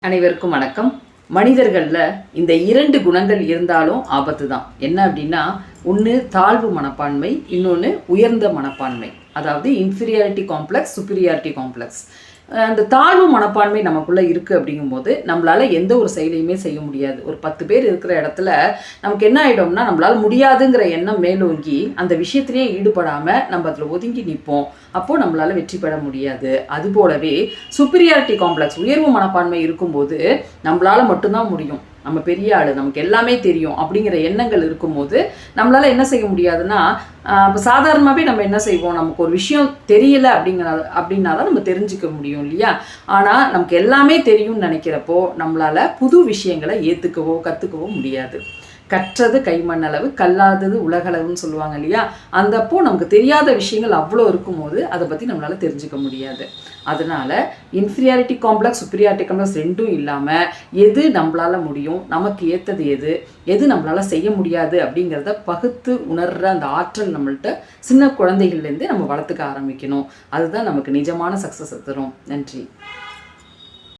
அனைவருக்கும் வணக்கம். மனிதர்களில் இந்த 2 குணங்கள் இருந்தாலும் ஆபத்து தான். என்ன அப்படின்னா, ஒன்று தாழ்வு மனப்பான்மை, இன்னொன்று உயர்ந்த மனப்பான்மை. அதாவது இன்ஃபீரியாரிட்டி காம்ப்ளெக்ஸ், சுப்பீரியாரிட்டி காம்ப்ளெக்ஸ். அந்த தாழ்வு மனப்பான்மை நமக்குள்ளே இருக்குது அப்படிங்கும்போது நம்மளால் எந்த ஒரு செயலையுமே செய்ய முடியாது. ஒரு 10 பேர் இருக்கிற இடத்துல நமக்கு என்ன ஆகிடும்னா, நம்மளால் முடியாதுங்கிற எண்ணம் மேலோங்கி அந்த விஷயத்திலே ஈடுபடாமல் நம்ம அதில் ஒதுங்கி நிற்போம். அப்போது நம்மளால் வெற்றி பெற முடியாது. அதுபோலவே சுப்பீரியாரிட்டி காம்ப்ளெக்ஸ், உயர்வு மனப்பான்மை இருக்கும்போது நம்மளால் மட்டும்தான் முடியும், நம்ம பெரிய ஆள், நமக்கு எல்லாமே தெரியும் அப்படிங்கிற எண்ணங்கள் இருக்கும்போது நம்மளால் என்ன செய்ய முடியாதுன்னா, இப்போ சாதாரணமாகவே நம்ம என்ன செய்வோம், நமக்கு ஒரு விஷயம் தெரியல அப்படின்னா தான் நம்ம தெரிஞ்சுக்க முடியும் இல்லையா. ஆனால் நமக்கு எல்லாமே தெரியும்னு நினைக்கிறப்போ நம்மளால் புது விஷயங்களை ஏற்றுக்கவோ கற்றுக்கவோ முடியாது. கற்றது கைமண்ணளவு, கல்லாதது உலகளவுன்னு சொல்லுவாங்க இல்லையா. அந்தப்போ நமக்கு தெரியாத விஷயங்கள் அவ்வளோ இருக்கும்போது அதை பற்றி நம்மளால் தெரிஞ்சுக்க முடியாது. அதனால் இன்ஃபீரியாரிட்டி காம்ப்ளெக்ஸ், சுப்பீரியாரிட்டி காம்ப்ளெக்ஸ் ரெண்டும் இல்லாமல் எது நம்மளால் முடியும், நமக்கு ஏற்றது எது நம்மளால் செய்ய முடியாது அப்படிங்கிறத பகுத்து உணர்கிற அந்த ஆற்றல் நம்மள்கிட்ட சின்ன குழந்தைகள்லேருந்தே நம்ம வளர்த்துக்க ஆரம்பிக்கணும். அதுதான் நமக்கு நிஜமான சக்ஸஸ் தரும். நன்றி.